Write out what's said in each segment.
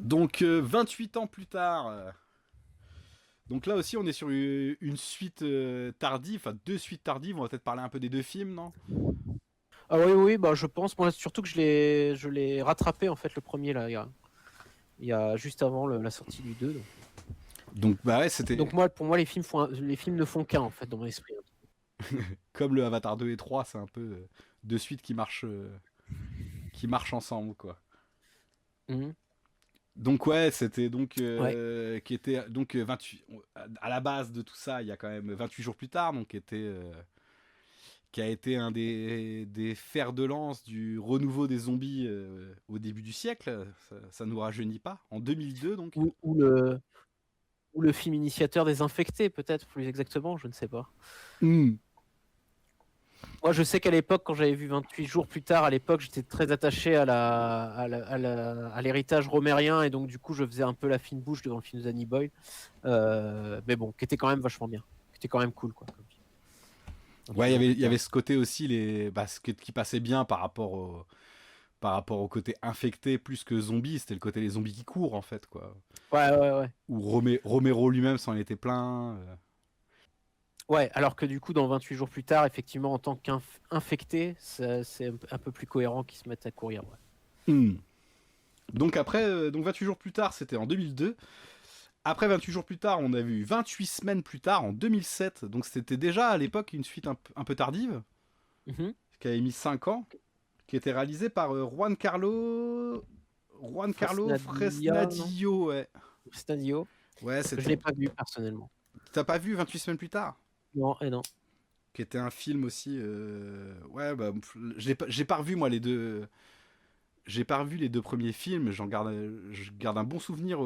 Donc 28 ans plus tard, donc là aussi on est sur une suite tardive, enfin deux suites tardives, on va peut-être parler un peu des deux films, non? Ah oui, oui, bah je pense, moi surtout que je l'ai rattrapé en fait le premier là, il y a juste avant la sortie du 2. Donc bah ouais, c'était Donc moi, pour moi, les films ne font qu'un en fait dans mon esprit. comme le Avatar 2 et 3, c'est un peu deux suites qui marchent ensemble quoi. Mhm. Donc ouais, c'était donc Ouais. qui était donc 28 à la base de tout ça, il y a quand même 28 jours plus tard, donc qui a été un des fers de lance du renouveau des zombies au début du siècle. Ça nous rajeunit pas. En 2002 donc. Ou, ou le ou le film initiateur des infectés, peut-être plus exactement, je ne sais pas. Hmm. Moi, je sais qu'à l'époque, quand j'avais vu 28 jours plus tard, à l'époque, j'étais très attaché à l'héritage romérien, et donc du coup, je faisais un peu la fine bouche devant le film de Danny Boyle. Mais bon, qui était quand même vachement bien, qui était quand même cool, quoi. Comme film. Ouais, 28 jours il plus y avait tard. ce côté aussi qui passait bien par rapport au côté infecté plus que zombie. C'était le côté les zombies qui courent en fait quoi. Ouais, ouais, ouais. Où Romero lui-même s'en était plein. Ouais, alors que du coup, dans 28 jours plus tard, effectivement, en tant qu'infecté, c'est un peu plus cohérent qu'ils se mettent à courir. Ouais. Hmm. Donc après, donc 28 jours plus tard, c'était en 2002. Après 28 jours plus tard, on a vu 28 semaines plus tard, en 2007. Donc c'était déjà à l'époque une suite un peu tardive, Mhm. qui avait mis 5 ans, qui était réalisée par Juan Carlo Fresnadia, non? Fresnadillo. Ouais, Stadio, ouais que je l'ai pas vu personnellement. T'as pas vu 28 semaines plus tard? Non, et non. Qui était un film aussi. Ouais, j'ai pas revu moi les deux. J'ai pas revu les deux premiers films, je garde un bon souvenir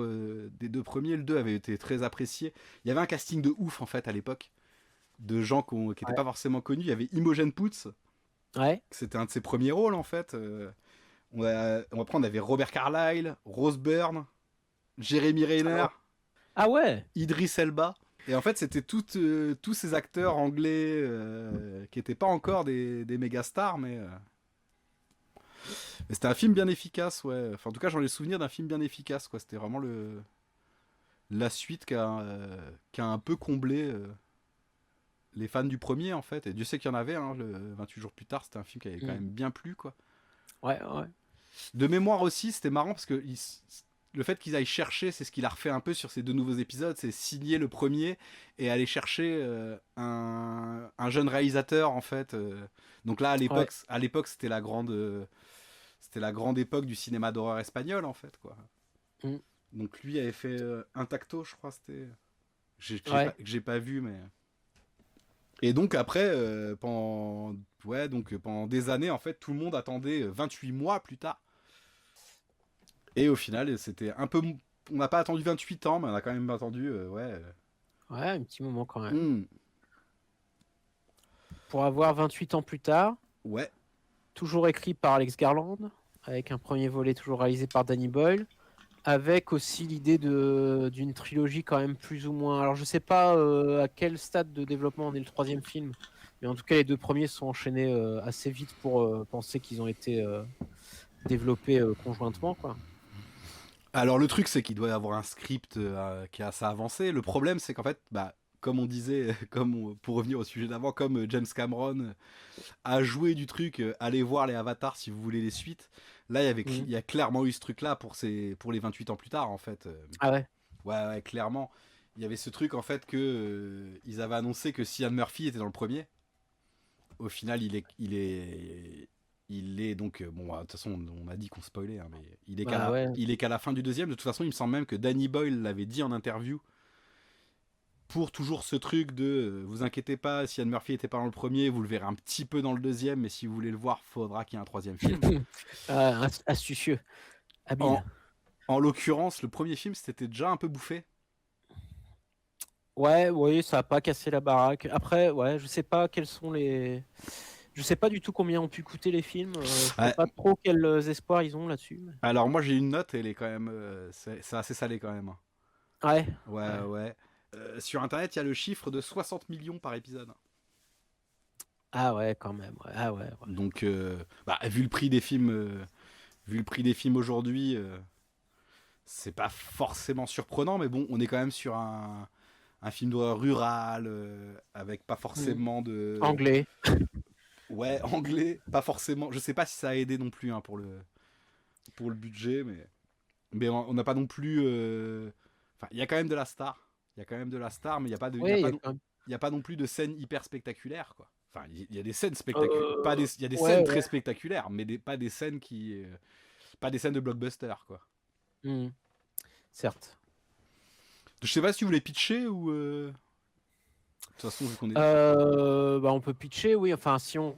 des deux premiers. Le 2 avait été très apprécié. Il y avait un casting de ouf en fait à l'époque, de gens qui étaient Ouais. pas forcément connus. Il y avait Imogen Poots, Ouais. c'était un de ses premiers rôles en fait. Après on avait Robert Carlyle, Rose Byrne, Jeremy Ah Renner, ouais. Ah ouais. Idris Elba. Et en fait c'était tous ces acteurs anglais qui étaient pas encore des méga stars, mais c'était un film bien efficace, ouais. Enfin, en tout cas, j'en ai le souvenir d'un film bien efficace, quoi. C'était vraiment la suite qui a un peu comblé les fans du premier, en fait. Et Dieu sait qu'il y en avait, hein, le 28 jours plus tard, c'était un film qui avait quand Mm. même bien plu, quoi. Ouais, ouais. De mémoire aussi, c'était marrant parce que le fait qu'ils aillent chercher, c'est ce qu'il a refait un peu sur ces deux nouveaux épisodes, c'est signer le premier et aller chercher un jeune réalisateur, en fait. Donc là, Ouais. à l'époque, c'était la grande époque du cinéma d'horreur espagnol, en fait, quoi. Mm. Donc lui avait fait Intacto, je crois, c'était. Ouais. Que j'ai pas vu, mais. Et donc après, pendant des années, en fait, tout le monde attendait 28 mois plus tard. Et au final, c'était un peu. On n'a pas attendu 28 ans, mais on a quand même attendu, ouais. Ouais, un petit moment quand même. Hmm, Pour avoir 28 ans plus tard, ouais. toujours écrit par Alex Garland, avec un premier volet toujours réalisé par Danny Boyle, avec aussi l'idée d'une trilogie quand même plus ou moins. Alors je sais pas à quel stade de développement en est le troisième film, mais en tout cas les deux premiers sont enchaînés assez vite pour penser qu'ils ont été développés conjointement, quoi. Alors le truc, c'est qu'il doit y avoir un script qui est assez avancé. Le problème, c'est qu'en fait, bah, comme on disait, pour revenir au sujet d'avant, comme James Cameron à jouer du truc, allez voir les avatars si vous voulez les suites. Là, Mhm. il y a clairement eu ce truc-là pour les 28 ans plus tard, en fait. Ah ouais. Ouais, ouais, clairement. Il y avait ce truc, en fait, que ils avaient annoncé que Cillian Murphy était dans le premier. Au final, il est donc, bon, de toute façon, on a dit qu'on spoilait, hein, mais Bah ouais. il est qu'à la fin du deuxième. De toute façon, il me semble même que Danny Boyle l'avait dit en interview pour toujours ce truc de vous inquiétez pas, si Anne Murphy était pas dans le premier, vous le verrez un petit peu dans le deuxième, mais si vous voulez le voir, faudra qu'il y ait un troisième film. Astucieux, En, habile. en l'occurrence, le premier film c'était déjà un peu bouffé. Ouais, oui, ça a pas cassé la baraque. Après, ouais, je sais pas quels sont les. Je sais pas du tout combien ont pu coûter les films. Je vois Ouais, pas trop quels espoirs ils ont là-dessus. alors moi j'ai une note, elle est quand même, c'est assez salé quand même. Ouais, Ouais, ouais. ouais. Sur internet, il y a le chiffre de 60 millions par épisode. Ah ouais, quand même. Ouais. Ah ouais, ouais. Donc, bah, vu le prix des films aujourd'hui, c'est pas forcément surprenant, mais bon, on est quand même sur un film d'horreur rural, avec pas Mm. forcément de... Anglais. Ouais, anglais, pas forcément... Je sais pas si ça a aidé non plus, hein, pour le budget, mais on n'a pas non plus... Enfin, il y a quand même de la star. Il y a quand même de la star, mais il n'y a pas de... Oui, il y a quand même. Il y a pas non plus de scènes hyper spectaculaires, quoi. Enfin, il y a des scènes spectaculaires. Euh, Il y a des Ouais, scènes très ouais. spectaculaires, mais pas des scènes qui... pas des scènes de blockbuster, quoi. Mm. Certes. Je sais pas si vous voulez pitcher ou... De toute façon, vu qu'on est... Bah, on peut pitcher, oui. Enfin, si on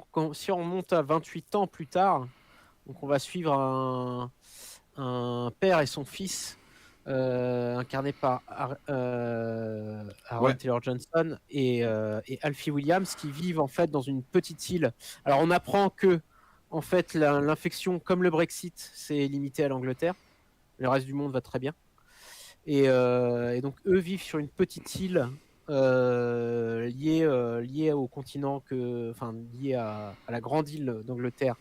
monte à 28 ans plus tard, donc on va suivre un père et son fils, incarnés par Aaron Ouais, Taylor Johnson et Alfie Williams, qui vivent en fait dans une petite île. Alors on apprend que en fait l'infection, comme le Brexit, c'est limité à l'Angleterre. Le reste du monde va très bien. Et donc eux vivent sur une petite île liée au continent enfin liée à la grande île d'Angleterre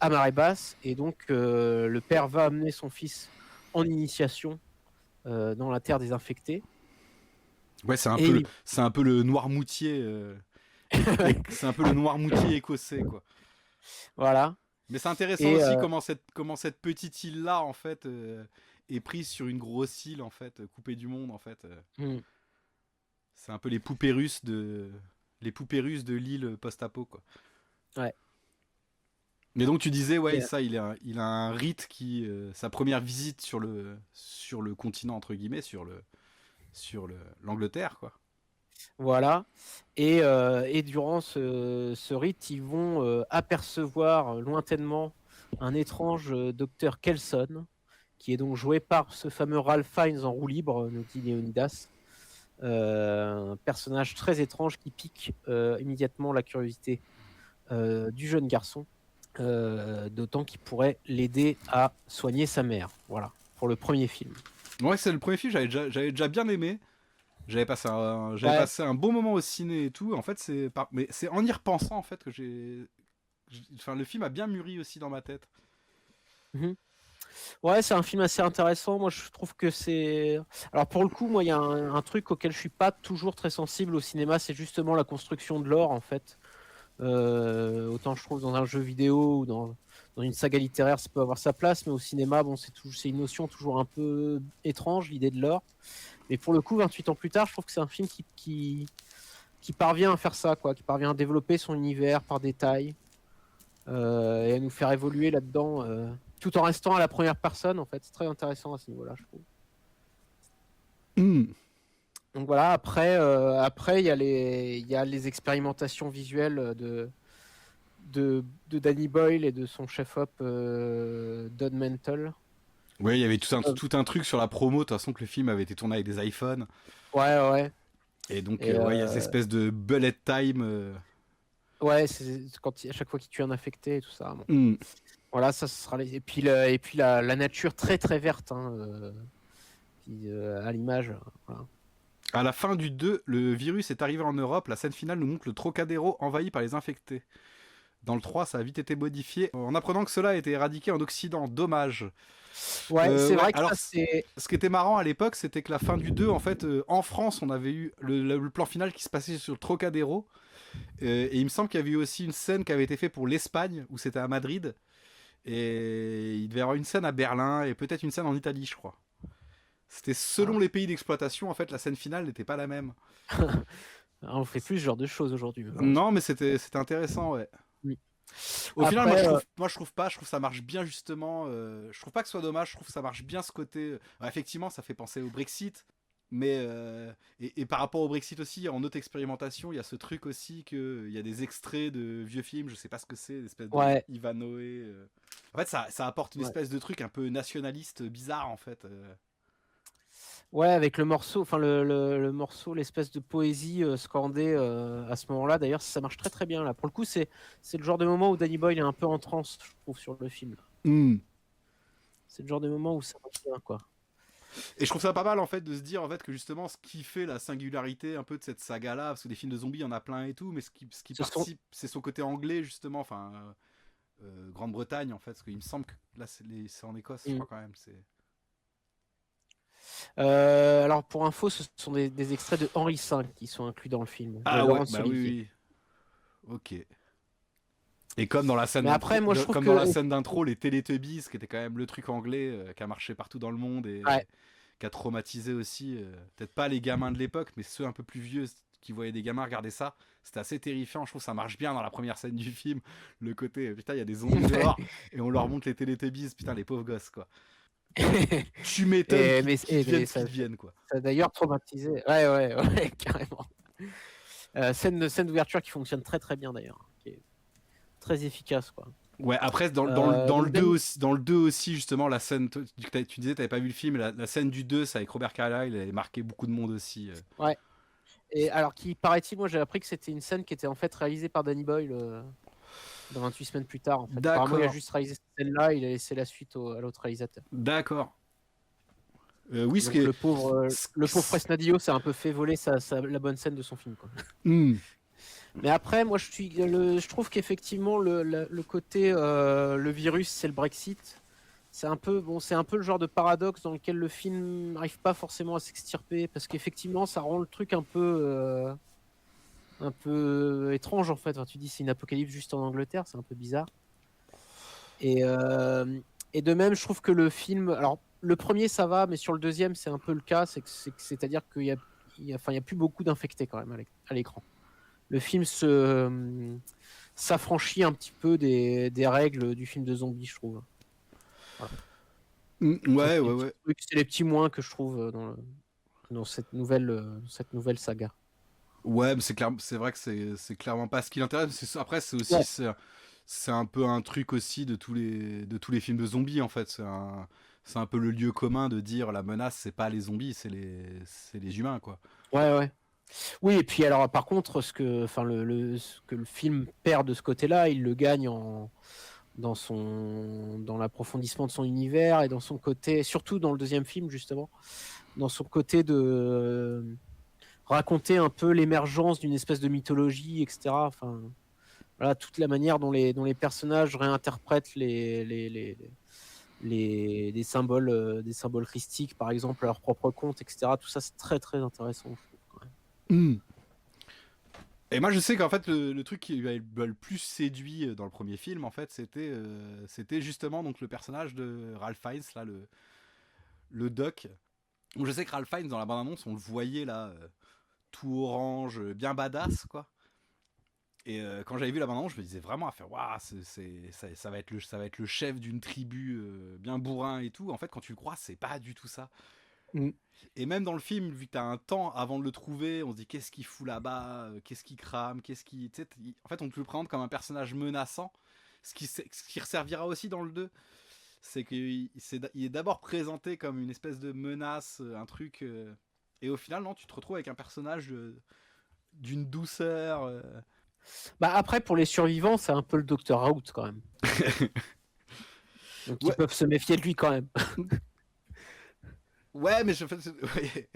à marée basse. Et donc le père va amener son fils en initiation dans la terre désinfectée. ouais, Et c'est un peu le Noirmoutier, c'est un peu le Noirmoutier écossais, quoi. voilà. Mais c'est intéressant Et aussi comment cette petite île-là, en fait, est prise sur une grosse île, en fait, coupée du monde, en fait. hmm, C'est un peu les poupées russes de l'île post-apo, quoi. ouais. Mais donc tu disais, ouais, Et, ça, il a un rite qui, sa première visite sur le continent entre guillemets, l'Angleterre, quoi. voilà. Et durant ce rite, ils vont apercevoir lointainement un étrange docteur Kelson, qui est donc joué par ce fameux Ralph Fiennes en roue libre, nous dit Léonidas. Un personnage très étrange qui pique immédiatement la curiosité du jeune garçon, d'autant qu'il pourrait l'aider à soigner sa mère. Voilà, pour le premier film. Ouais, c'est le premier film, j'avais déjà bien aimé. J'avais Ouais. passé un bon moment au ciné et tout. En fait, mais c'est en y repensant en fait que enfin, le film a bien mûri aussi dans ma tête. Mhm. Ouais, c'est un film assez intéressant. Moi, je trouve que c'est. Alors, pour le coup, moi, il y a un truc auquel je suis pas toujours très sensible au cinéma, c'est justement la construction de l'or, en fait. Autant je trouve dans un jeu vidéo ou dans une saga littéraire, ça peut avoir sa place, mais au cinéma, bon, c'est une notion toujours un peu étrange, l'idée de l'or. Mais pour le coup, 28 ans plus tard, je trouve que c'est un film qui parvient à faire ça, quoi, qui parvient à développer son univers par détail et à nous faire évoluer là-dedans, tout en restant à la première personne, en fait. C'est très intéressant à ce niveau-là, je trouve. Hmm. Donc voilà, après il y a les expérimentations visuelles de Danny Boyle et de son chef-op Don Mantle. Ouais, il y avait Euh, tout un truc sur la promo, de toute façon que le film avait été tourné avec des iPhones. Ouais, ouais. Et donc, Et ouais, il y a cette espèce de bullet time. ouais, c'est à chaque fois qu'il tue un infecté et tout ça. Bon. Hmm. Voilà, ça ce sera et puis la nature très très verte, hein, à l'image. Voilà. À la fin du 2, le virus est arrivé en Europe. La scène finale nous montre le Trocadéro envahi par les infectés. Dans le 3, ça a vite été modifié en apprenant que cela a été éradiqué en Occident. Dommage. Ouais, c'est Ouais, vrai que alors ça c'est. ce qui était marrant à l'époque, c'était que la fin du 2, en fait, en France, on avait eu le plan final qui se passait sur le Trocadéro. Et il me semble qu'il y avait eu aussi une scène qui avait été faite pour l'Espagne, où c'était à Madrid. Et il devait y avoir une scène à Berlin et peut-être une scène en Italie, je crois. C'était Ah, selon les pays d'exploitation, en fait, la scène finale n'était pas la même. on fait plus ce genre de choses aujourd'hui, malheureusement. Non, mais c'était intéressant, ouais. Mm. Au final, Après, moi je trouve pas, je trouve que ça marche bien justement. Je trouve pas que ce soit dommage, je trouve que ça marche bien ce côté. Effectivement, ça fait penser au Brexit, mais et par rapport au Brexit aussi, en autre expérimentation, il y a ce truc aussi que il y a des extraits de vieux films, je sais pas ce que c'est, l'espèce de ouais, Ivanhoe. En fait, ça apporte une ouais. espèce de truc un peu nationaliste bizarre en fait. Ouais, avec le morceau, enfin le morceau, l'espèce de poésie scandée à ce moment-là. D'ailleurs, ça marche très très bien là. Pour le coup, c'est le genre de moment où Danny Boyle est un peu en transe, je trouve, sur le film. Hmm. C'est le genre de moment où ça marche bien, quoi. Et je trouve ça pas mal en fait de se dire en fait que justement ce qui fait la singularité un peu de cette saga là, parce que des films de zombies il y en a plein et tout, mais ce qui Ce sont, participe c'est son côté anglais justement, enfin Grande-Bretagne en fait, parce qu'il me semble que là c'est en Écosse je Mm. crois quand même. C'est... Alors pour info, ce sont des extraits de Henri V qui sont inclus dans le film, de Ah ouais, Laurence bah Olivier. oui, oui. Ok. Et comme dans la scène Mais après, d'intro, moi je trouve comme dans que la scène d'intro, les Teletubbies, qui était quand même le truc anglais qui a marché partout dans le monde ouais. et qui a traumatisé aussi, peut-être pas les gamins de l'époque, mais ceux un peu plus vieux qui voyaient des gamins regarder ça, c'était assez terrifiant. Je trouve que ça marche bien dans la première scène du film, le côté putain, il y a des zombies dehors et on leur montre les Teletubbies, putain, les pauvres gosses quoi. Tu m'étonnes qu'ils deviennent Mais ce qu'ils deviennent quoi. ça a d'ailleurs traumatisé. Ouais, carrément. Scène d'ouverture qui fonctionne très très bien d'ailleurs, qui est très efficace quoi. Ouais, après, dans le Donc 2 aussi, dans le 2 aussi, justement, la scène, tu disais, t'avais pas vu le film, la scène du 2, c'est avec Robert Carlyle, elle a marqué beaucoup de monde aussi. Ouais. Et alors, qui paraît-il, moi j'ai appris que c'était une scène qui était en fait réalisée par Danny Boyle dans 28 semaines plus tard. En fait. Apparemment, il a D'accord, juste réalisé cette scène-là, il a laissé la suite à l'autre réalisateur. d'accord. Oui, ce qui Donc est... le pauvre Fresnadillo s'est un peu fait voler la bonne scène de son film. Quoi. Hmm. Mais après, moi je trouve qu'effectivement le côté le virus, c'est le Brexit. C'est un peu le genre de paradoxe dans lequel le film n'arrive pas forcément à s'extirper parce qu'effectivement, ça rend le truc un peu étrange en fait. Enfin, tu dis c'est une apocalypse juste en Angleterre, c'est un peu bizarre. Et de même, je trouve que le film, alors le premier ça va, mais sur le deuxième c'est un peu le cas, c'est-à-dire qu'il y a plus beaucoup d'infectés quand même à l'écran. Le film s'affranchit un petit peu des règles du film de zombies, je trouve. Voilà. Ça, Ouais, ouais, ouais. c'est les petits moins que je trouve dans cette nouvelle saga. Ouais, mais c'est vrai que c'est clairement pas ce qui l'intéresse. Après, c'est aussi, Ouais. c'est un peu un truc aussi de tous les films de zombies, en fait. C'est un peu le lieu commun de dire la menace, c'est pas les zombies, c'est les humains, quoi. Ouais. Oui, et puis alors par contre, ce que le film perd de ce côté-là, il le gagne dans l'approfondissement de son univers et dans son côté, surtout dans le deuxième film justement, dans son côté de raconter un peu l'émergence d'une espèce de mythologie, etc. Enfin, voilà, toute la manière dont les personnages réinterprètent des symboles christiques, par exemple, à leur propre compte, etc. Tout ça, c'est très très intéressant, je trouve, quand même. Et moi, je sais qu'en fait, le truc qui m'a le plus séduit dans le premier film, en fait, c'était justement donc le personnage de Ralph Fiennes, là, le doc. Donc, je sais que Ralph Fiennes, dans la bande-annonce, on le voyait là, tout orange, bien badass, quoi. Et quand j'avais vu la bande-annonce, je me disais vraiment à faire, waouh, ça va être le chef d'une tribu bien bourrin et tout. En fait, quand tu le crois, c'est pas du tout ça. Mm. Et même dans le film, vu que t'as un temps avant de le trouver, on se dit qu'est-ce qu'il fout là-bas, qu'est-ce qu'il crame, qu'est-ce qui. En fait, on te le présente comme un personnage menaçant. Ce qui resservira aussi dans le 2, c'est qu'il est d'abord présenté comme une espèce de menace, un truc. Et au final, non, tu te retrouves avec un personnage d'une douceur. Bah après, pour les survivants, c'est un peu le Dr House quand même. Donc ils Ouais, peuvent se méfier de lui quand même. ouais, mais ouais.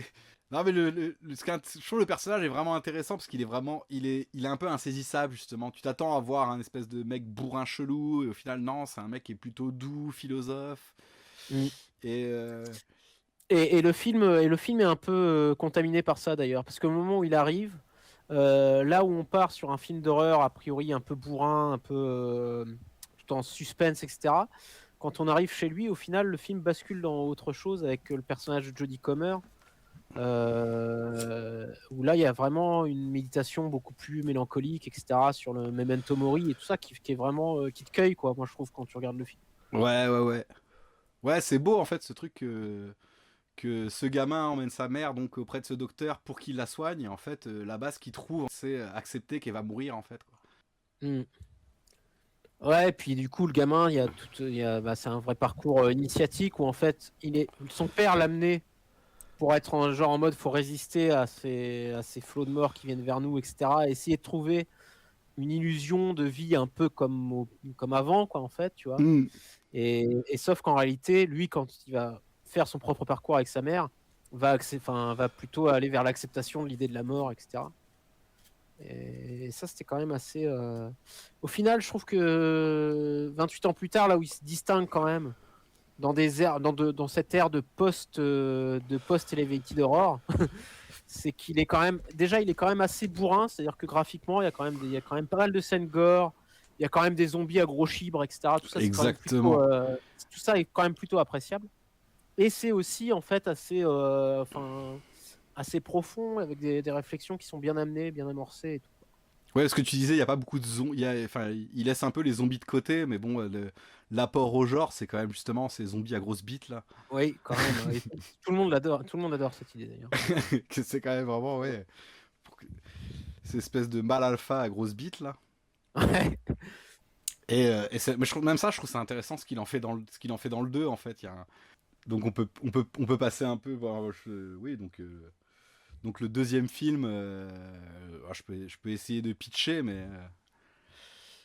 Non, mais je trouve le personnage est vraiment intéressant parce qu'il est vraiment, il est un peu insaisissable justement. Tu t'attends à voir un espèce de mec bourrin chelou et au final non, c'est un mec qui est plutôt doux, philosophe. Mm. Et Et le film est un peu contaminé par ça d'ailleurs, parce qu'au moment où il arrive, là où on part sur un film d'horreur a priori un peu bourrin, un peu tout en suspense, etc. Quand on arrive chez lui, au final, le film bascule dans autre chose avec le personnage de Jodie Comer, où là il y a vraiment une méditation beaucoup plus mélancolique, etc. sur le Memento Mori et tout ça qui est vraiment qui te cueille quoi. Moi je trouve quand tu regardes le film. ouais. Ouais, c'est beau en fait ce truc que ce gamin emmène sa mère donc auprès de ce docteur pour qu'il la soigne. Et en fait, là-bas, ce qu'il trouve, c'est accepter qu'elle va mourir en fait, quoi. Mm. Ouais, et puis du coup, le gamin, c'est un vrai parcours initiatique où en fait, son père l'a amené pour être en mode, faut résister à ces flots de mort qui viennent vers nous, etc. Et essayer de trouver une illusion de vie un peu comme avant, quoi, en fait, tu vois. Mm. Et sauf qu'en réalité, lui, quand il va faire son propre parcours avec sa mère, va plutôt aller vers l'acceptation de l'idée de la mort, etc. Et ça, c'était quand même assez. Au final, je trouve que 28 ans plus tard, là où il se distingue quand même dans des airs, dans cette ère de post-Elevated Horror, c'est qu'il est quand même, déjà, il est quand même assez bourrin, c'est-à-dire que graphiquement, il y a quand même pas mal de scènes gore, il y a quand même des zombies à gros chibres, etc. Tout ça, c'est quand même Exactement. tout ça est quand même plutôt appréciable. Et c'est aussi en fait assez profond, avec des réflexions qui sont bien amenées, bien amorcées et tout. Ouais, ce que tu disais, il y a pas beaucoup de zombies. Enfin, il laisse un peu les zombies de côté, mais bon, l'apport au genre, c'est quand même justement ces zombies à grosses bites là. Oui, quand même. Oui. Tout le monde l'adore. Tout le monde adore cette idée d'ailleurs. Que c'est quand même vraiment, ouais. Ces espèces de mâle alpha à grosses bites là. Ouais. Mais même ça, je trouve ça intéressant ce qu'il en fait ce qu'il en fait dans le 2 en fait. Donc on peut passer un peu. Oui, donc le deuxième film, je peux essayer de pitcher, mais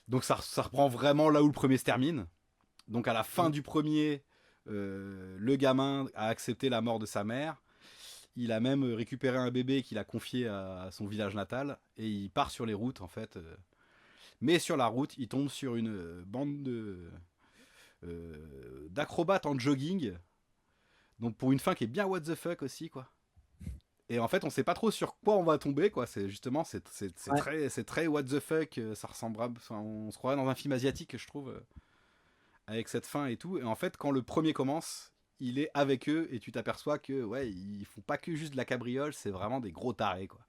donc ça reprend vraiment là où le premier se termine. Donc à la fin du premier, le gamin a accepté la mort de sa mère. Il a même récupéré un bébé qu'il a confié à son village natal et il part sur les routes en fait. Mais sur la route, il tombe sur une bande d'acrobates en jogging. Donc pour une fin qui est bien what the fuck aussi quoi. Et en fait, on sait pas trop sur quoi on va tomber quoi. C'est justement Ouais. c'est très what the fuck. Ça ressemble, on se croirait dans un film asiatique je trouve, avec cette fin et tout. Et en fait, quand le premier commence, il est avec eux et tu t'aperçois que ouais, ils font pas que juste de la cabriole, c'est vraiment des gros tarés quoi.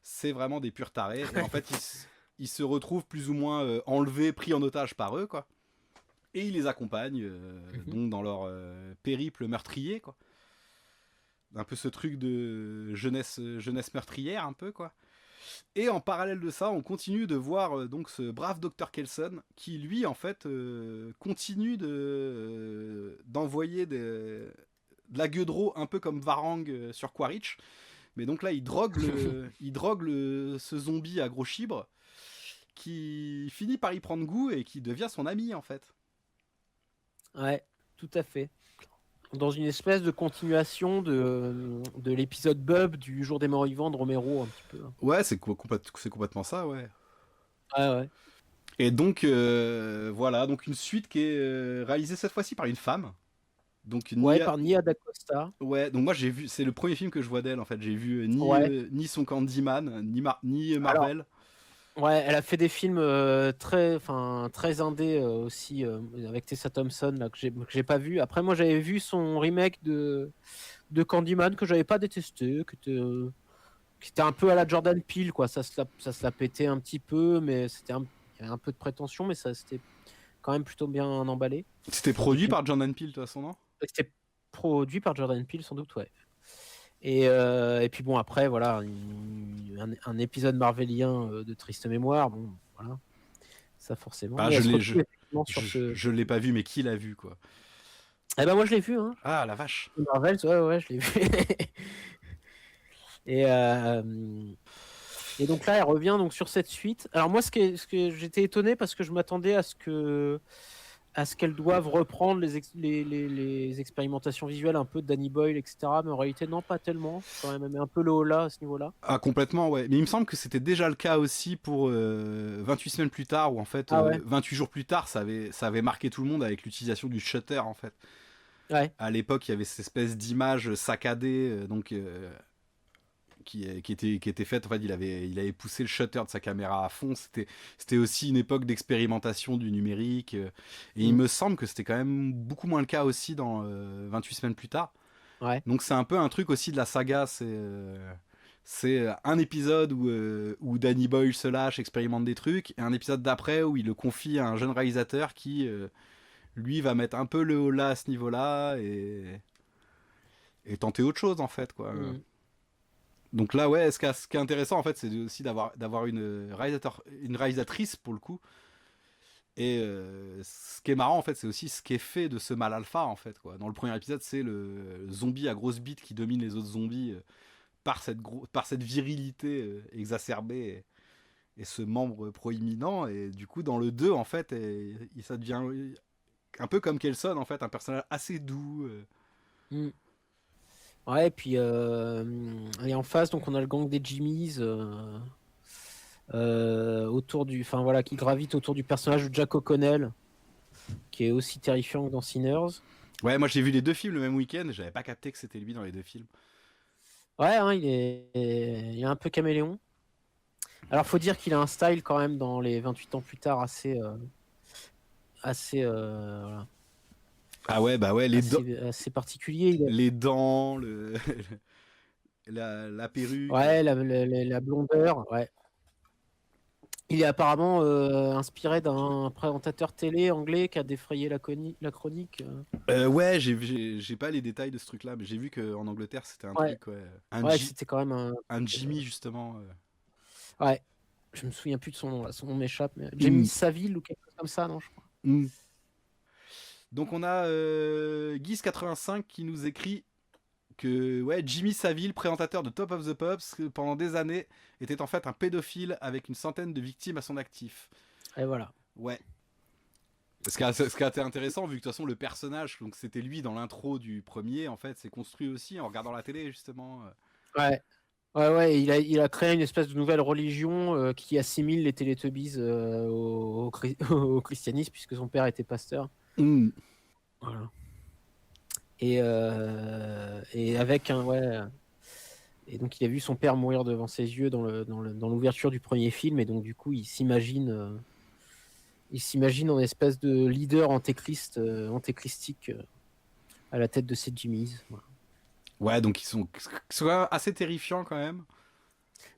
C'est vraiment des purs tarés. Et en fait, ils se retrouvent plus ou moins enlevés, pris en otage par eux quoi. Et ils les accompagnent Mhm. donc dans leur périple meurtrier quoi. Un peu ce truc de jeunesse meurtrière un peu quoi. Et en parallèle de ça, on continue de voir donc ce brave Dr Kelson qui lui en fait continue d'envoyer de la gueudreau un peu comme Varang sur Quaritch. Mais donc là, ce zombie à gros chibre qui finit par y prendre goût et qui devient son ami en fait. Ouais, tout à fait. Dans une espèce de continuation de l'épisode Bub du Jour des Morts Vivants de Romero, un petit peu. Ouais, c'est complètement ça, ouais. Ouais, ouais. Et donc voilà, donc une suite qui est réalisée cette fois-ci par une femme. Donc Ouais, Nia, par Nia DaCosta. ouais, donc moi j'ai vu, c'est le premier film que je vois d'elle en fait. J'ai vu Ouais. ni son Candyman, ni Alors, Marvel. ouais, elle a fait des films très indés aussi, avec Tessa Thompson là, que j'ai pas vu. Après, moi, j'avais vu son remake de Candyman que j'avais pas détesté, qui était un peu à la Jordan Peele, quoi. Ça se la pétait un petit peu, mais il y avait un peu de prétention, mais ça c'était quand même plutôt bien emballé. C'était Et produit puis, par Jordan Peele de toute façon, non? c'était produit par Jordan Peele, sans doute, ouais. Et puis bon, après, voilà, un épisode marvelien de triste mémoire, bon, voilà, ça forcément. Bah Mais elle se retrouve effectivement sur je l'ai pas vu, mais qui l'a vu quoi? Eh ben moi, je l'ai vu, hein. Ah la vache. Marvel, ouais, ouais, je l'ai vu. Et, euh, et donc là, elle revient donc sur cette suite. Alors moi, ce que j'étais étonné parce que je m'attendais à ce qu'elles doivent reprendre les expérimentations visuelles un peu de Danny Boyle, etc. Mais en réalité, non, pas tellement. C'est quand même un peu le haut là à ce niveau-là. Ah complètement ouais. Mais il me semble que c'était déjà le cas aussi pour 28 semaines plus tard, ou en fait Ah ouais, 28 jours plus tard, ça avait marqué tout le monde avec l'utilisation du shutter en fait. ouais. À l'époque, il y avait cette espèce d'image saccadée, qui était faite. En fait, il avait poussé le shutter de sa caméra à fond. C'était aussi une époque d'expérimentation du numérique. Et il Mm. me semble que c'était quand même beaucoup moins le cas aussi dans 28 semaines plus tard. Ouais. Donc c'est un peu un truc aussi de la saga. C'est un épisode où Danny Boyle se lâche, expérimente des trucs, et un épisode d'après où il le confie à un jeune réalisateur qui, lui, va mettre un peu le haut là à ce niveau-là et tenter autre chose en fait quoi. Mm. Donc là, ouais, ce qui est intéressant en fait, c'est aussi d'avoir une réalisatrice pour le coup. Et ce qui est marrant en fait, c'est aussi ce qui est fait de ce mal alpha en fait quoi. Dans le premier épisode, c'est le zombie à grosse bite qui domine les autres zombies par cette virilité exacerbée et ce membre proéminent. Et du coup, dans le 2 en fait, ça devient un peu comme Kelson en fait, un personnage assez doux. Mm. Ouais, et en face, donc on a le gang des Jimmys enfin voilà, qui gravite autour du personnage de Jack O'Connell, qui est aussi terrifiant que dans Sinners. Ouais, moi j'ai vu les deux films le même week-end, j'avais pas capté que c'était lui dans les deux films. Ouais, hein, il est un peu caméléon. Alors, faut dire qu'il a un style quand même dans les 28 ans plus tard voilà, Ah ouais, bah ouais, assez particulier. les dents, la perruque. Ouais, la blondeur, ouais. Il est apparemment inspiré d'un présentateur télé anglais qui a défrayé la chronique. Ouais, j'ai pas les détails de ce truc-là, mais j'ai vu qu'en Angleterre c'était un Ouais, truc, ouais. ouais, c'était quand même un. Un Jimmy justement. Ouais, je me souviens plus de son nom là, son nom m'échappe, mais Jamie Mm, Saville ou quelque chose comme ça, non, je crois. mm. Donc on a Guise85 qui nous écrit que ouais, Jimmy Savile, présentateur de Top of the Pops, pendant des années, était en fait un pédophile avec une centaine de victimes à son actif. Et voilà. Ouais. Ce qui a été intéressant, vu que de toute façon le personnage, donc c'était lui dans l'intro du premier, en fait, c'est construit aussi en regardant la télé justement. Ouais. Ouais, ouais, il a créé une espèce de nouvelle religion qui assimile les Télétubbies au christianisme, puisque son père était pasteur. Mm. Voilà. Et avec un. Ouais. Et donc, il a vu son père mourir devant ses yeux dans l'ouverture du premier film, et donc, du coup, il s'imagine en espèce de leader antéchristique à la tête de ces Jimmys. Voilà. Ouais, donc ils sont quand même assez terrifiants quand même.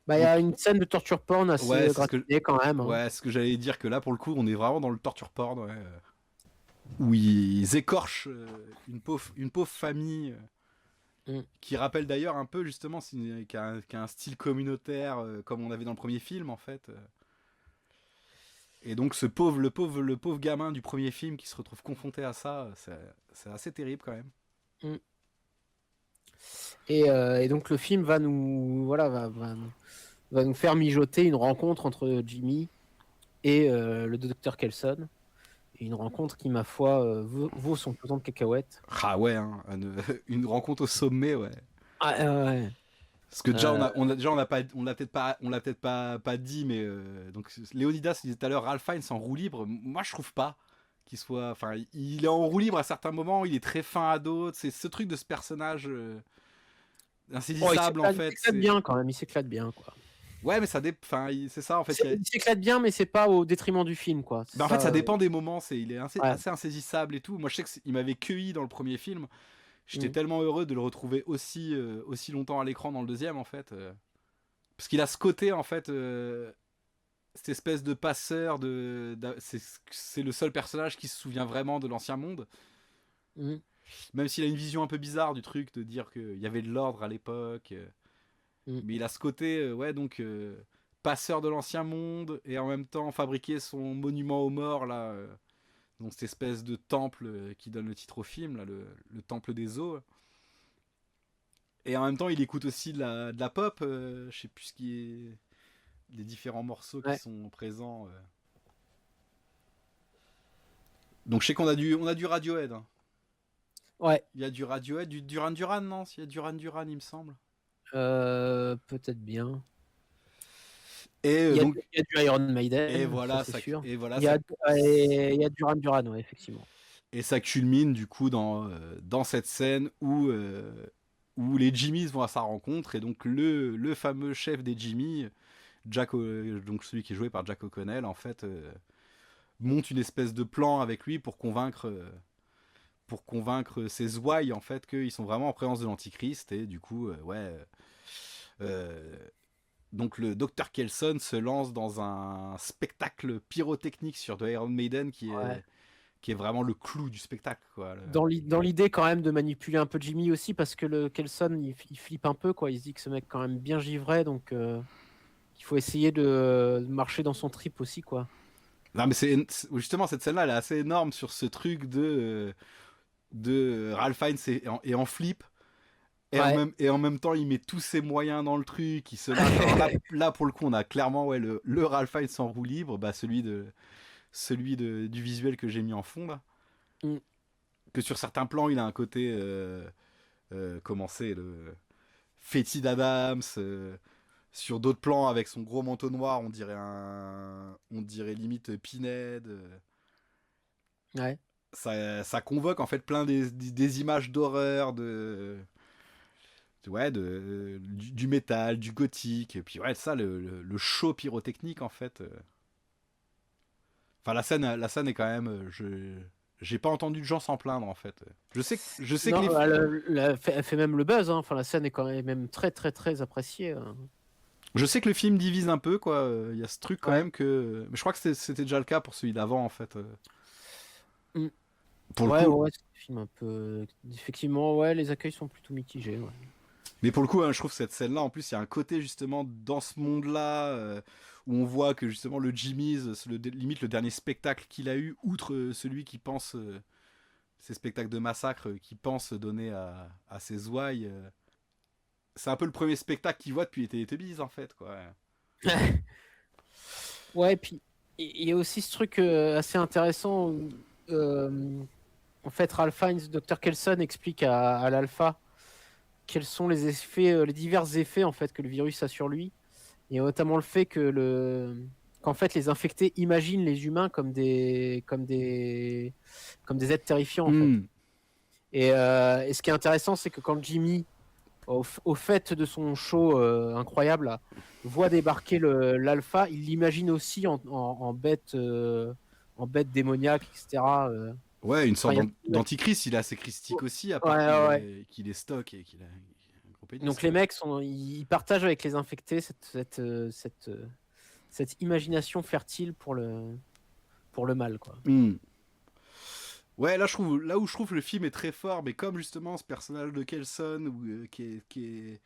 Bah, il y a Donc une scène de torture porn ouais, assez gratuite quand même. Hein. ouais, ce que j'allais dire que là pour le coup, on est vraiment dans le torture porn, ouais, où ils écorchent une pauvre famille. Mm. Qui rappelle d'ailleurs un peu justement, qui a un style communautaire comme on avait dans le premier film en fait. Et donc le pauvre gamin du premier film qui se retrouve confronté à ça, c'est assez terrible quand même. Mm. Et donc le film va nous faire mijoter une rencontre entre Jimmy et le docteur Kelson. Et une rencontre qui, ma foi, vaut son pesant de cacahuètes. Ah ouais, hein, une rencontre au sommet, ouais. Ah, ouais. Parce que déjà Euh, on l'a peut-être pas dit, mais donc Léonidas disait tout à l'heure, Ralph Fiennes en roue libre. Moi je trouve pas qu'il soit, enfin il est en roue libre à certains moments, il est très fin à d'autres. C'est ce truc de ce personnage oh, insaisissable en il fait. s'éclate bien quand même, il s'éclate bien quoi. Ouais, mais enfin, c'est ça en fait. Il s'éclate bien, mais c'est pas au détriment du film quoi. Bah, en fait, ça dépend des moments. Il est Ouais. assez insaisissable et tout. Moi, je sais qu'il m'avait cueilli dans le premier film. J'étais Mm. tellement heureux de le retrouver aussi longtemps à l'écran dans le deuxième en fait. Parce qu'il a ce côté en fait, cette espèce de passeur c'est le seul personnage qui se souvient vraiment de l'ancien monde. Mm. Même s'il a une vision un peu bizarre du truc de dire qu'il y avait de l'ordre à l'époque. Mm. Mais il a ce côté, ouais, donc passeur de l'ancien monde et en même temps fabriquer son monument aux morts, là, donc cette espèce de temple qui donne le titre au film, là, le temple des eaux. Et en même temps, il écoute aussi de la pop, je sais plus ce qui est. Les différents morceaux qui Ouais. sont présents. Donc je sais on a du Radiohead. Hein. Ouais. Il y a du Radiohead, du Duran Duran, non? Il y a Duran Duran, il me semble. Peut-être bien. Et donc. Il y a du Iron Et Maiden, ça voilà, c'est sûr. et voilà, Il y a Duran Duran, ouais, effectivement. et ça culmine du coup dans cette scène où les Jimmys vont à sa rencontre et donc le fameux chef des Jimmy, donc celui qui est joué par Jack O'Connell, en fait, monte une espèce de plan avec lui pour convaincre ces ouailles en fait qu'ils sont vraiment en présence de l'Antichrist et du coup, ouais. Euh, donc le Dr Kelson se lance dans un spectacle pyrotechnique sur The Iron Maiden Ouais. qui est vraiment le clou du spectacle. Quoi. Dans l'idée quand même de manipuler un peu Jimmy aussi, parce que le Kelson il flippe un peu, quoi. Il se dit que ce mec quand même bien givré, donc il faut essayer de marcher dans son trip aussi, quoi. Non, mais justement cette scène-là, elle est assez énorme sur ce truc de Ralph Fiennes est en flip. Ouais. Et en même temps, il met tous ses moyens dans le truc, il se lâche. Alors là, pour le coup, on a clairement ouais, le Ralph Fiennes en roue libre, bah, du visuel que j'ai mis en fond là. Mm. Que sur certains plans, il a un côté. Comment c'est le. Fétide Adams. Sur d'autres plans, avec son gros manteau noir, on dirait limite Pinhead. Ouais. ça convoque en fait plein des images d'horreur, ouais, du métal, du gothique, et puis ouais, ça, le show pyrotechnique en fait. Enfin, la scène est quand même. J'ai pas entendu de gens s'en plaindre en fait. Je sais que Non, les. elle fait même le buzz, hein. Enfin, la scène est quand même très très très appréciée. Je sais que le film divise un peu, quoi. Il y a ce truc quand Ouais. même que. Mais je crois que c'était déjà le cas pour celui d'avant, en fait. Mm. Pour le Ouais, coup. ouais, c'est un film un peu. Effectivement, ouais, les accueils sont plutôt mitigés. Ouais. Mais pour le coup, hein, je trouve cette scène-là, en plus, il y a un côté justement dans ce monde-là où on voit que justement le Jimmy's, c'est limite le dernier spectacle qu'il a eu, outre celui qui pense. Ces spectacles de massacre qu'il pense donner à ses ouailles. C'est un peu le premier spectacle qu'il voit depuis les Teletubbies, en fait, quoi. Ouais, et puis il y a aussi ce truc assez intéressant où, en fait, Ralph Fiennes, Dr. Kelson explique à l'alpha quels sont les effets, les divers effets en fait que le virus a sur lui, et notamment le fait qu'en fait les infectés imaginent les humains comme des êtres terrifiants en fait. Hmm. Et ce qui est intéressant, c'est que quand Jimmy, au fait de son show incroyable, là, voit débarquer l'alpha, il l'imagine aussi en bête démoniaque, etc. Ouais, une Enfin, sorte d'antichrist, il est assez christique aussi, à ouais, part ouais, ouais. qu'il est stock et qu'il a un gros pénis, Donc les quoi. mecs ils partagent avec les infectés cette imagination fertile pour le mal, quoi. Hmm. Ouais, là où je trouve le film est très fort, mais comme justement ce personnage de Kelson qui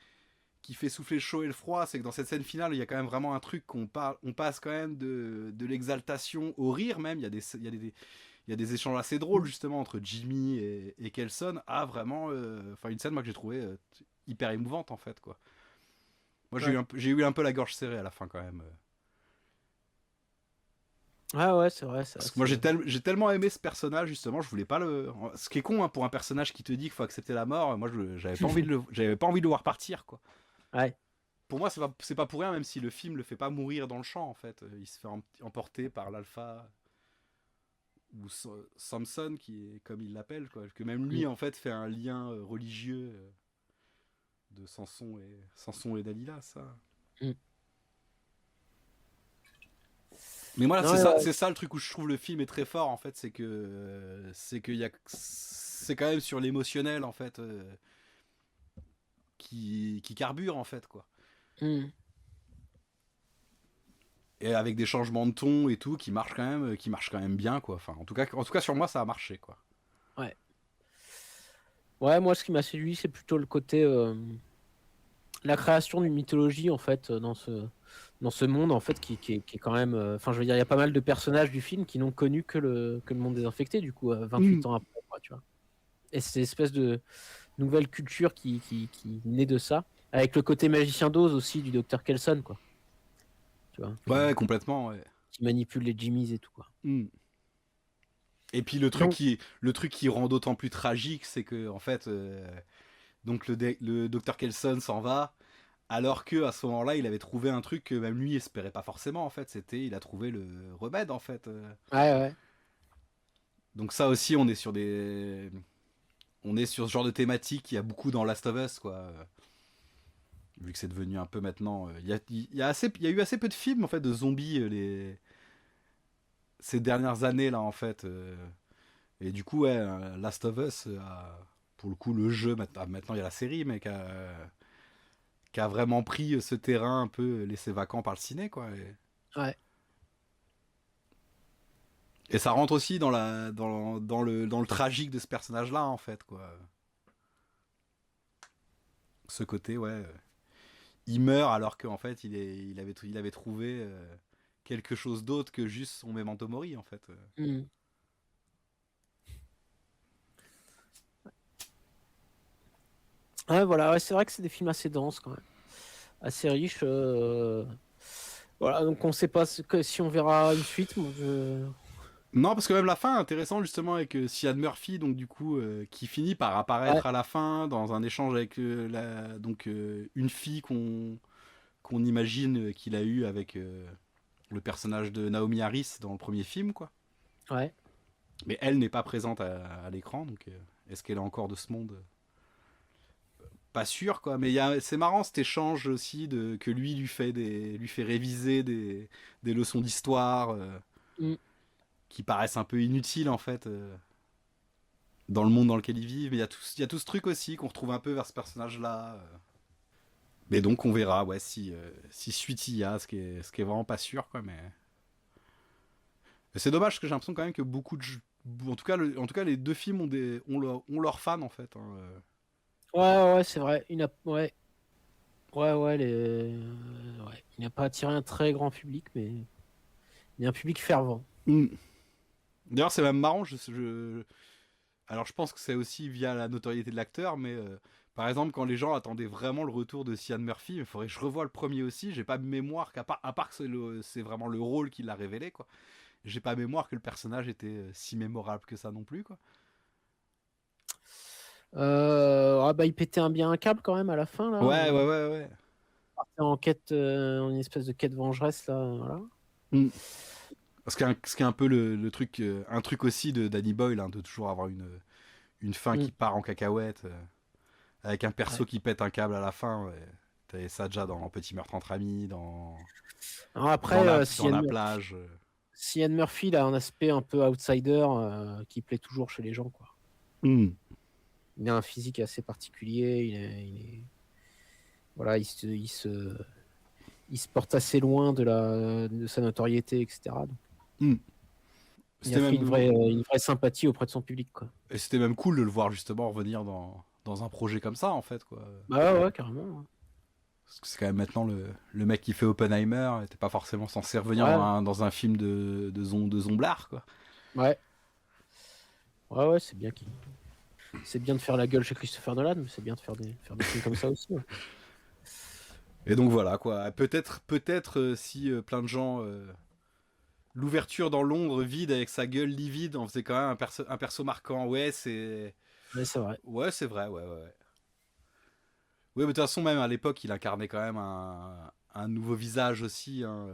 fait souffler le chaud et le froid, c'est que dans cette scène finale, il y a quand même vraiment un truc on passe quand même de l'exaltation au rire même. Il y a des échanges assez drôles justement entre Jimmy et Kelson à vraiment, enfin une scène moi que j'ai trouvé hyper émouvante en fait quoi. Moi Ouais, j'ai eu un peu la gorge serrée à la fin quand même. ouais, ouais, c'est vrai, c'est Parce que moi assez. j'ai tellement aimé ce personnage justement, je voulais pas le. Ce qui est con hein, pour un personnage qui te dit qu'il faut accepter la mort, moi j'avais pas envie de le voir partir quoi. Ouais. Pour moi c'est pas pour rien même si le film le fait pas mourir dans le champ en fait. Il se fait emporter par l'alpha ou Samson qui est comme il l'appelle quoi. Que même lui Mm. en fait fait un lien religieux de Samson et Dalila ça. Mm. Mais voilà, Non, ouais, c'est ça le truc où je trouve le film est très fort en fait, c'est que c'est quand même sur l'émotionnel en fait qui carbure en fait quoi. mm. Et avec des changements de ton et tout qui marchent quand même bien quoi. Enfin en tout cas sur moi ça a marché quoi. Ouais. Ouais, moi, ce qui m'a séduit, c'est plutôt le côté la création d'une mythologie en fait dans ce monde en fait qui est quand même. Enfin, je veux dire, il y a pas mal de personnages du film qui n'ont connu que le monde des infectés du coup, 28 ans après, quoi, tu vois. Et c'est une espèce de nouvelle culture qui naît de ça, avec le côté magicien d'Oz aussi du docteur Kelson, quoi. Tu vois, Ouais complètement ouais. qui manipule les Jimmies et tout, quoi. Mm. Et puis Donc, le truc qui rend d'autant plus tragique, c'est que en fait, donc le docteur Kelson s'en va, alors que à ce moment-là, il avait trouvé un truc que même lui espérait pas forcément. En fait, c'était il a trouvé le remède en fait. ouais, ouais. Donc ça aussi, on est sur ce genre de thématique qu'il y a beaucoup dans Last of Us quoi. Vu que c'est devenu un peu maintenant, il y a eu assez peu de films en fait de zombies ces dernières années là en fait. Et du coup, ouais, Last of Us, pour le coup, le jeu, maintenant il y a la série, mais qui a vraiment pris ce terrain un peu laissé vacant par le ciné, quoi. Ouais. Et ça rentre aussi dans le tragique de ce personnage-là, en fait, quoi. Ce côté, ouais. Il meurt alors qu'en fait, il avait trouvé quelque chose d'autre que juste son memento mori, en fait. Mm. Ouais, voilà, ouais, c'est vrai que c'est des films assez denses quand même, assez riches. Voilà, donc on sait pas si on verra une suite. Moi, Non, parce que même la fin est intéressante justement avec Cillian Murphy, donc du coup, qui finit par Ouais, apparaître à la fin dans un échange avec une fille qu'on imagine qu'il a eu avec le personnage de Naomi Harris dans le premier film, quoi. ouais. Mais elle n'est pas présente à l'écran, donc est-ce qu'elle est encore de ce monde? Pas sûr, quoi. Mais c'est marrant cet échange aussi que lui fait réviser des leçons d'histoire Mm. qui paraissent un peu inutiles en fait dans le monde dans lequel ils vivent. Mais il y a tout ce truc aussi qu'on retrouve un peu vers ce personnage-là. Mais donc on verra, ouais, si suite il y a, ce qui est vraiment pas sûr, quoi. Mais c'est dommage parce que j'ai l'impression quand même que beaucoup en tout cas, en tout cas, les deux films ont leurs fans en fait, hein. Ouais, c'est vrai. Ouais, ouais. Il n'a pas attiré un très grand public, mais il y a un public fervent. Mm. D'ailleurs, c'est même marrant. Alors, je pense que c'est aussi via la notoriété de l'acteur, mais par exemple, quand les gens attendaient vraiment le retour de Cillian Murphy, il faudrait que je revoie le premier aussi. J'ai pas de mémoire à part que c'est vraiment le rôle qui l'a révélé, quoi. J'ai pas mémoire que le personnage était si mémorable que ça non plus, quoi. Il pétait bien un câble quand même à la fin là. Ouais. En quête, en une espèce de quête vengeresse là. Voilà. Mm. Ce qui est un peu le truc, un truc aussi de Danny Boyle, hein, de toujours avoir une fin qui part en cacahuète, avec un perso qui pète un câble à la fin. Ouais. T'avais ça déjà dans Petit meurtre entre amis, Alors après, dans la plage. Cillian Murphy, il a un aspect un peu outsider qui plaît toujours chez les gens, quoi. Mm. Il a un physique assez particulier. Voilà, il se porte assez loin de sa notoriété, etc. Donc, Mm. il a fait une vraie sympathie auprès de son public, quoi. Et c'était même cool de le voir justement revenir dans un projet comme ça, en fait, quoi. Bah ouais, carrément. Parce que c'est quand même maintenant le mec qui fait Oppenheimer, était pas forcément censé revenir dans un film de Zomblard, quoi. Ouais. Ouais, c'est bien c'est bien de faire la gueule chez Christopher Nolan, mais c'est bien de faire des films comme ça aussi. Ouais. Et donc voilà, quoi. Peut-être si plein de gens l'ouverture dans Londres vide avec sa gueule livide en faisait quand même un perso marquant. Ouais, c'est vrai. Ouais, c'est vrai, ouais. Oui, mais de toute façon, même à l'époque, il incarnait quand même un nouveau visage aussi, hein,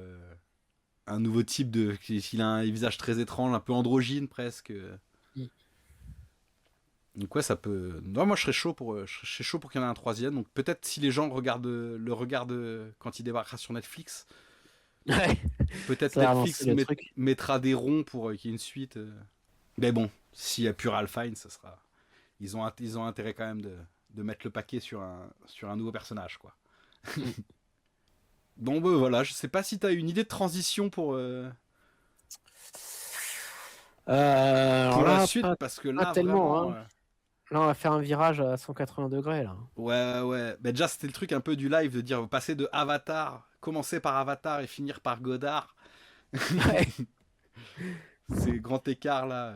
un nouveau type de. Il a un visage très étrange, un peu androgyne presque. Mm. Donc ouais, ça peut. Non, moi je serais chaud pour qu'il y en ait un troisième. Donc peut-être si les gens le regardent quand il débarquera sur Netflix, Ouais. peut-être Netflix mettra des ronds pour qu'il y ait une suite. Mais bon, s'il y a pur Alpine, ça sera. Ils ont intérêt quand même de mettre le paquet sur un nouveau personnage, quoi. Bon, bah, voilà, je sais pas si t'as une idée de transition pour la suite, parce que là, tellement, vraiment. hein. Là, on va faire un virage à 180 degrés, là. Ouais. Mais déjà, c'était le truc un peu du live de dire passer de Avatar, commencer par Avatar et finir par Godard. Ouais. C'est grand écart, là.